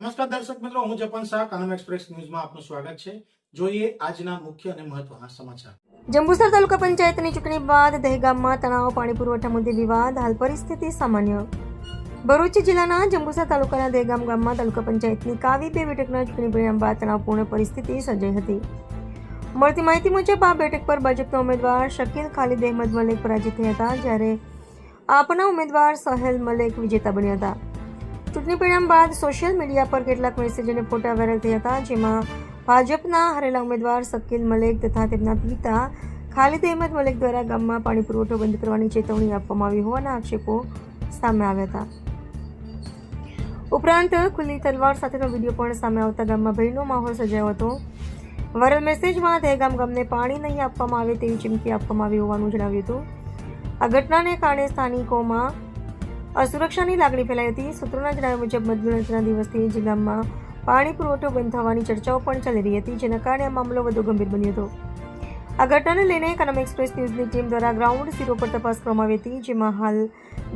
નમસ્કાર દર્શક મિત્રો, હું જપન શાહ, કાનમ એક્સપ્રેસ ન્યૂઝમાં આપનું સ્વાગત છે। જોઈએ આજના મુખ્ય અને મહત્વના સમાચાર। જંબુસર તાલુકા પંચાયતની ચૂંટણી બાદ દહેગામમાં તણાવ, પાણી પુરવઠા મુદ્દે વિવાદ, હાલ પરિસ્થિતિ સામાન્ય। ભરૂચ જિલ્લાના જંબુસર તાલુકાના દહેગામ ગામમાં તાલુકા પંચાયતની કાવી બે બેઠકના ચૂંટણી પરિણામ બાદ તણાવપૂર્ણ પરિસ્થિતિ સર્જાઈ હતી। મળતી માહિતી મુજબ આ બેઠક પર ભાજપના ઉમેદવાર શકીલ ખાલિદ અહેમદ મલેક પરાજિત થયા હતા, જ્યારે આપના ઉમેદવાર સહેલ મલેક વિજેતા બન્યા હતા। ચૂંટણી પરિણામ બાદ સોશિયલ મીડિયા પર કેટલાક મેસેજ અને ફોટા વાયરલ થયા હતા, જેમાં ભાજપના હારેલા ઉમેદવાર શકીલ મલેક તથા તેમના પિતા ખાલિદ અહેમદ મલેક દ્વારા ગામમાં પાણી પુરવઠો બંધ કરવાની ચેતવણી આપવામાં આવી હોવાના આક્ષેપો સામે આવ્યા હતા। ઉપરાંત ખુલ્લી તલવાર સાથેનો વિડીયો પણ સામે આવતા ગામમાં ભયનો માહોલ સર્જાયો હતો। વાયરલ મેસેજમાં દહેગામ ગામને પાણી નહીં આપવામાં આવે તેવી ચીમકી આપવામાં આવી હોવાનું જણાવ્યું હતું। આ ઘટનાને કારણે સ્થાનિકોમાં અસુરક્ષાની લાગણી ફેલાઈ હતી। સૂત્રોના જણાવ્યા મુજબ મતગણતરીના દિવસથી જ ગામમાં પાણી પુરવઠો બંધ થવાની ચર્ચાઓ પણ ચાલી રહી હતી, જેના કારણે આ મામલો વધુ ગંભીર બન્યો હતો। આ ઘટનાને લઈને કાનમ એક્સપ્રેસ ન્યૂઝની ટીમ દ્વારા ગ્રાઉન્ડ ઝીરો પર તપાસ કરવામાં આવી હતી, જેમાં હાલ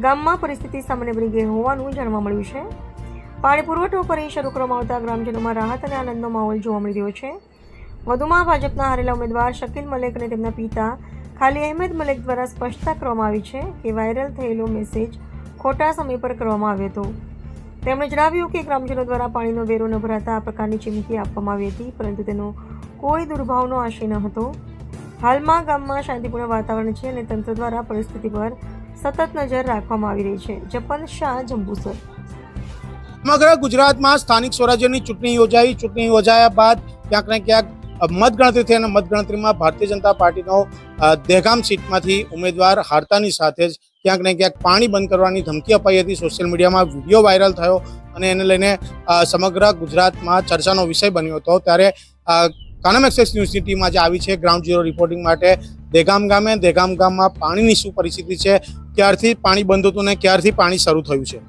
ગામમાં પરિસ્થિતિ સામાન્ય બની ગઈ હોવાનું જાણવા મળ્યું છે। પાણી પુરવઠો ફરી શરૂ કરવામાં આવતા ગ્રામજનોમાં રાહત અને આનંદનો માહોલ જોવા મળી રહ્યો છે। વધુમાં ભાજપના હારેલા ઉમેદવાર શકીલ મલેક અને તેમના પિતા ખાલિદ અહેમદ મલેક દ્વારા સ્પષ્ટતા કરવામાં આવી છે કે વાયરલ થયેલો મેસેજ ખોટા સમય પર કરવામાં આવ્યો હતો। તેમણે જણાવ્યું કે ગ્રામજનો દ્વારા પાણીનો વેરો ન ભરાતા આ પ્રકારની ચીમકી આપવામાં આવી હતી, પરંતુ તેનો કોઈ દુર્ભાવનો આશય ન હતો। હાલમાં ગામમાં શાંતિપૂર્ણ વાતાવરણ છે અને તંત્ર દ્વારા પરિસ્થિતિ પર સતત નજર રાખવામાં આવી રહી છે। જપન શાહ, જંબુસર। સમગ્ર ગુજરાતમાં સ્થાનિક સ્વરાજ્યની ચૂંટણી યોજાઈ। ચૂંટણી યોજાયા બાદ ક્યાંક ને ક્યાંક મતગણતરી થઈ અને મતગણતરીમાં ભારતીય જનતા પાર્ટીનો દહેગામ સીટમાંથી ઉમેદવાર હારતાની સાથે જ ક્યાંક ને ક્યાંક પાણી બંધ કરવાની ધમકી અપાઈ હતી। સોશિયલ મીડિયામાં વિડીયો વાયરલ થયો અને એને લઈને સમગ્ર ગુજરાતમાં ચર્ચાનો વિષય બન્યો હતો। ત્યારે કાનમ એક્સપ્રેસ ન્યૂઝની ટીમ આજે આવી છે ગ્રાઉન્ડ ઝીરો રિપોર્ટિંગ માટે દહેગામ ગામે। દહેગામ ગામમાં પાણીની શું પરિસ્થિતિ છે, ક્યારથી પાણી બંધ હતું ને ક્યારથી પાણી શરૂ થયું છે?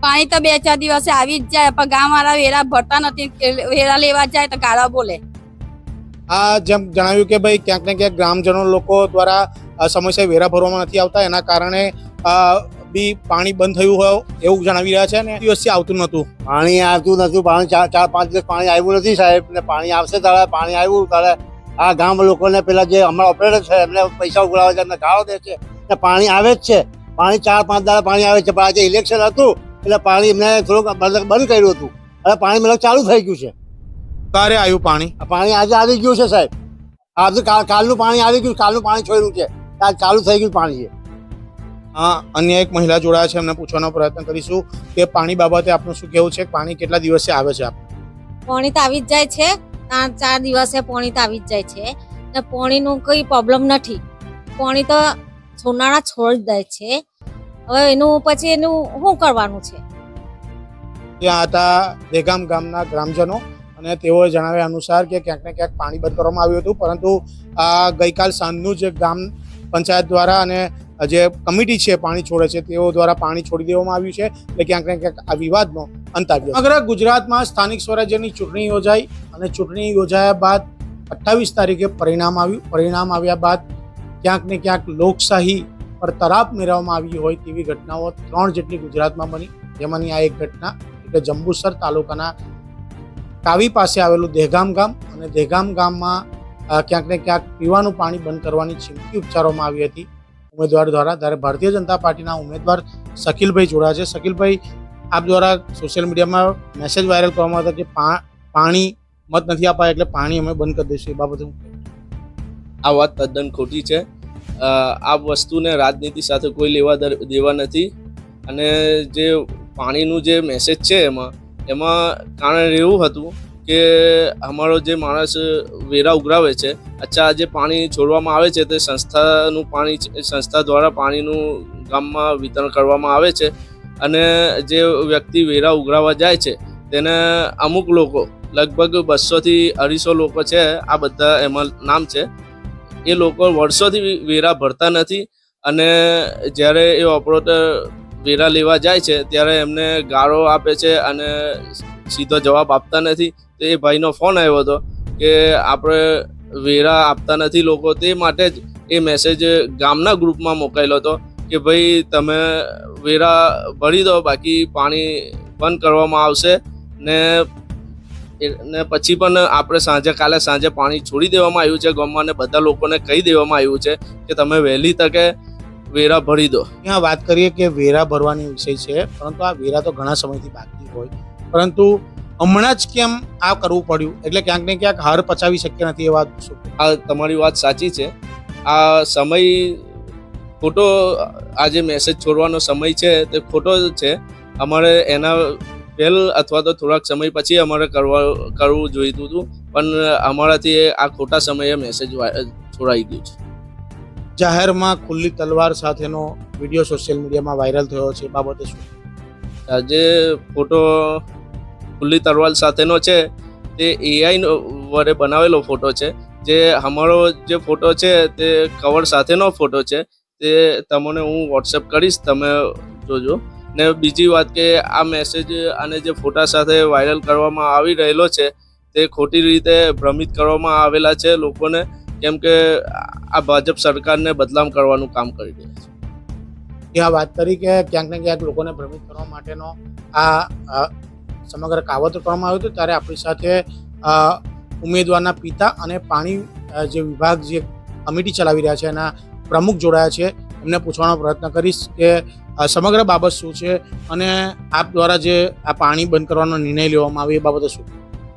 પાણી તો 2-4 દિવસે આવી જ જાય, પણ ગામ વાળા વેરા ભરતા નથી। વેરા લેવા જાય તો ગાળા બોલે। આ જેમ જણાવ્યું કે ભાઈ ક્યાંક ને ક્યાંક ગ્રામજનો લોકો દ્વારા સમયસર વેરા ભરવામાં નથી આવતા, એના કારણે બી પાણી બંધ થયું હોય એવું જણાવી રહ્યા છે અને દિવસથી આવતું નહોતું। પાણી આવતું નતું, પાણી 4-5 દિવસ પાણી આવ્યું નથી સાહેબ, ને પાણી આવશે ત્યારે પાણી આવ્યું ત્યારે આ ગામ લોકોને પેલા જે હમણાં ઓપરેટર છે એમને પૈસા ઉઘરાવે છે, એમને ગાળો દે છે ને પાણી આવે જ છે। પાણી 4-5 દાડા પાણી આવે છે, પણ આજે ઇલેક્શન હતું એટલે પાણી એમને થોડુંક બંધ કર્યું હતું, હવે પાણી મતલબ ચાલુ થઈ ગયું છે। ક્યારે આવ્યું પાણી? પાણી આજે આવી ગયું છે સાહેબ, આજે કાલનું પાણી આવી ગયું, કાલનું પાણી છોડ્યું છે, આજ ચાલુ થઈ ગયું પાણી છે। અન્ય એક મહિલા જોડાયા છે, એમને પૂછવાનો પ્રયત્ન કરીશું કે પાણી બાબતે આપનું શું કહેવું છે? પાણી કેટલા દિવસે આવે છે? પાણી તો આવી જ જાય છે, 4 દિવસે પાણી તો આવી જ જાય છે ને પાણીનું કોઈ પ્રોબ્લેમ નથી। પાણી તો સોનાના છોડ જ જાય છે, હવે એનું પછી એનું શું કરવાનું છે? ત્યાં હતા દહેગામ ગામના ગ્રામજનો અને તેઓએ જણાવ્યા અનુસાર કે ક્યાંક ને ક્યાંક પાણી બંધ કરવામાં આવ્યું હતું, પરંતુ ગઈકાલ સાંજનું જ ગામ પંચાયત દ્વારા અને જે કમિટી છે પાણી છોડે છે તેઓ દ્વારા પાણી છોડી દેવામાં આવ્યું છે, એટલે ક્યાંક ને ક્યાંક આ વિવાદનો અંત આવ્યો। સમગ્ર ગુજરાતમાં સ્થાનિક સ્વરાજ્યની ચૂંટણી યોજાઈ અને ચૂંટણી યોજાયા બાદ 28 તારીખે પરિણામ આવ્યું। પરિણામ આવ્યા બાદ ક્યાંક ને ક્યાંક લોકશાહી પર તરાપ મેળવવામાં આવી હોય તેવી ઘટનાઓ 3 જેટલી ગુજરાતમાં બની, જેમાંની આ એક ઘટના એટલે જંબુસર તાલુકાના કાવી પાસે આવેલું દહેગામ ગામ અને દહેગામ ગામમાં ક્યાંક ને ક્યાંક પીવાનું પાણી બંધ કરવાની ચીમકી ઉચ્ચારવામાં આવી હતી ઉમેદવાર દ્વારા। ત્યારે ભારતીય જનતા પાર્ટીના ઉમેદવાર શકીલભાઈ જોડાયા છે। શકીલભાઈ, આપ દ્વારા સોશિયલ મીડિયામાં મેસેજ વાયરલ કરવામાં આવ્યો કે પાણી મત નથી અપાય એટલે પાણી અમે બંધ કરી દઈશું, એ બાબતે આ વાત તદ્દન ખોટી છે। આ વસ્તુને રાજનીતિ સાથે કોઈ લેવા દેવા નથી અને જે પાણીનું જે મેસેજ છે એમાં કારણ એવું હતું કે અમારો જે માણસ વેરા ઉઘરાવે છે, અચ્છા જે પાણી છોડવામાં આવે છે તે સંસ્થાનું પાણી, સંસ્થા દ્વારા પાણીનું ગામમાં વિતરણ કરવામાં આવે છે અને જે વ્યક્તિ વેરા ઉઘરાવવા જાય છે તેને અમુક લોકો લગભગ 200 થી 250 લોકો છે, આ બધા એમાં નામ છે, એ લોકો વર્ષોથી વેરા ભરતા નથી અને જ્યારે એ ઓપરેટર વેરા લેવા જાય છે ત્યારે એમને ગાળો આપે છે અને સીધો જવાબ આપતા નથી। તો એ ભાઈનો ફોન આવ્યો હતો કે આપણે વેરા આપતા નથી લોકો, તે માટે જ એ મેસેજ ગામના ગ્રુપમાં મોકલેલો હતો કે ભાઈ તમે વેરા ભરી દો, બાકી પાણી બંધ કરવામાં આવશે ને પછી પણ આપણે કાલે સાંજે પાણી છોડી દેવામાં આવ્યું છે ગામમાં, અને બધા લોકોને કહી દેવામાં આવ્યું છે કે તમે વહેલી તકે વેરા ભરી દો. ત્યાં વાત કરીએ કે વેરા ભરવાની વિષય છે, પરંતુ આ વેરા તો ઘણા સમયથી બાકી હોય, પરંતુ હમણાં જ કેમ આ કરવું પડ્યું? એટલે ક્યાંક ને ક્યાંક હાર પચાવી શક્ય નથી એ વાત શું? આ તમારી વાત સાચી છે. આ સમય ખોટો, આ જે મેસેજ છોડવાનો સમય છે તે ખોટો છે. અમારે એના પહેલ અથવા તો થોડાક સમય પછી અમારે કરવું જોઈતું હતું, પણ અમારાથી આ ખોટા સમયે મેસેજ છોડાઈ ગયું છે. જાહેરમાં ખુલ્લી તલવાર સાથેનો વિડીયો સોશિયલ મીડિયામાં વાયરલ થયો છે, એ બાબતે શું? જે ફોટો ખુલ્લી તલવાર સાથેનો છે તે AI વડે બનાવેલો ફોટો છે. જે અમારો જે ફોટો છે તે કવર સાથેનો ફોટો છે. તે તમને હું વોટ્સએપ કરીશ, તમે જોજો. ને બીજી વાત કે આ મેસેજ અને જે ફોટા સાથે વાયરલ કરવામાં આવી રહેલો છે તે ખોટી રીતે ભ્રમિત કરવામાં આવેલા છે લોકોને, કેમ કે આ ભાજપ સરકારને બદનામ કરવાનું કામ કરી રહ્યા છે. ત્યાં વાત કરી કે ક્યાંક ને ક્યાંક લોકોને ભ્રમિત કરવા માટેનો આ સમગ્ર કાવતરું કરવામાં આવ્યું હતું. ત્યારે આપણી સાથે ઉમેદવારના પિતા અને પાણી જે વિભાગ જે કમિટી ચલાવી રહ્યા છે એના પ્રમુખ જોડાયા છે. એમને પૂછવાનો પ્રયત્ન કરીશ કે સમગ્ર બાબત શું છે અને આપ દ્વારા જે આ પાણી બંધ કરવાનો નિર્ણય લેવામાં આવ્યો એ બાબતે શું?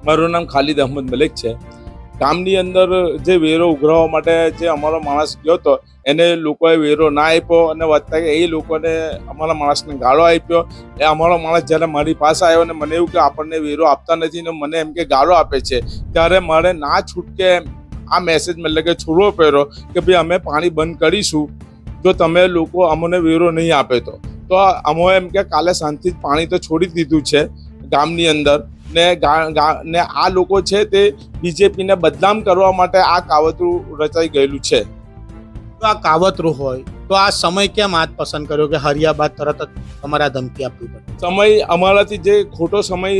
મારું નામ ખાલિદ અહમદ મલિક છે. ગામની અંદર જે વેરો ઉઘરાવવા માટે જે અમારો માણસ ગયો હતો એને લોકોએ વેરો ના આપ્યો, અને વધતા એ લોકોને અમારા માણસને ગાળો આપ્યો. એ અમારો માણસ જ્યારે મારી પાસે આવ્યો ને મને એવું કે આપણને વેરો આપતા નથી ને મને એમ કે ગાળો આપે છે, ત્યારે મારે ના છૂટકે આ મેસેજ મતલબ કે છોડવો પડ્યો કે ભાઈ અમે પાણી બંધ કરીશું જો તમે લોકો અમને વેરો નહીં આપે તો અમે એમ કે કાલે શાંતિથી પાણી તો છોડી દીધું છે ગામની અંદર. ને આ લોકો છે તે બીજેપીને બદનામ કરવા માટે આ કાવતરું રચાઈ ગયેલું છે. તો આ કાવતરું હોય તો આ સમય કેમ આજ પસંદ કર્યો કે હરિયા બાદ તરત જ તમારે આ ધમકી આપવી પડે? સમય અમારાથી જે ખોટો સમય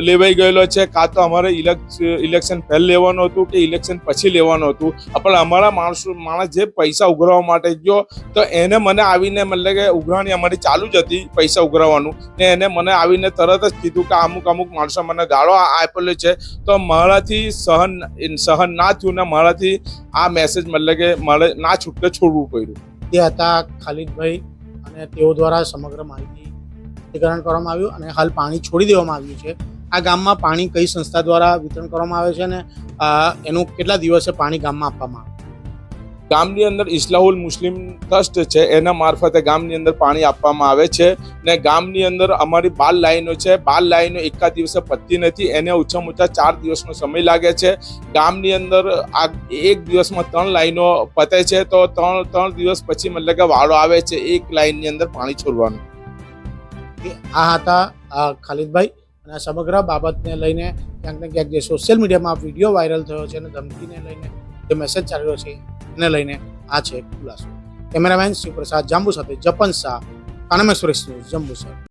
લેવાઈ ગયેલો છે, કાં તો અમારે ઇલેક્શન પહેલ લેવાનું હતું કે ઇલેક્શન પછી લેવાનું હતું. પણ અમારા માણસ જે પૈસા ઉઘરાવવા માટે ગયો તો એને મને આવીને મતલબ કે ઉઘરાણી અમારી ચાલુ જ હતી પૈસા ઉઘરાવવાનું, ને એને મને આવીને તરત જ કીધું કે અમુક માણસો મને ગાળો આપેલો છે. તો મારાથી સહન ના થયું ને મારાથી આ મેસેજ મતલબ કે મારે ના છૂટકે છોડવું પડ્યું. તે હતા ખાલિદભાઈ, અને તેઓ દ્વારા સમગ્ર માહિતી વિતરણ કરવામાં આવ્યું અને હાલ પાણી છોડી દેવામાં આવ્યું છે. આ ગામમાં પાણી કઈ સંસ્થા દ્વારા વિતરણ કરવામાં આવે છે અને એનું કેટલા દિવસે પાણી ગામમાં આપવામાં આવે? ગામની અંદર ઇસ્લાહુલ મુસ્લિમ ટ્રસ્ટ છે, એના મારફતે ગામની અંદર પાણી આપવામાં આવે છે. ને ગામની અંદર અમારી 12 લાઈનો છે. 12 લાઈનો એકા દિવસે પતતી નથી, એને ઓછામાં ઓછા 4 દિવસનો સમય લાગે છે. ગામની અંદર આ એક દિવસમાં 3 લાઈનો પતે છે, તો 3 દિવસ પછી મતલબ કે વાળો આવે છે એક લાઈનની અંદર પાણી છોડવાનું. આ હતા ખાલિદભાઈ, અને આ સમગ્ર બાબતને લઈને ક્યાંક ને ક્યાંક જે સોશિયલ મીડિયામાં વિડીયો વાયરલ થયો છે અને ધમકીને લઈને જે મેસેજ ચાલ્યો છે એને લઈને આ છે ખુલાસો. કેમેરામેન શિવપ્રસાદ જાંબુ સાથે જપન શાહ, કાનમેશ્વરેશ ન્યૂઝ, જંબુસર.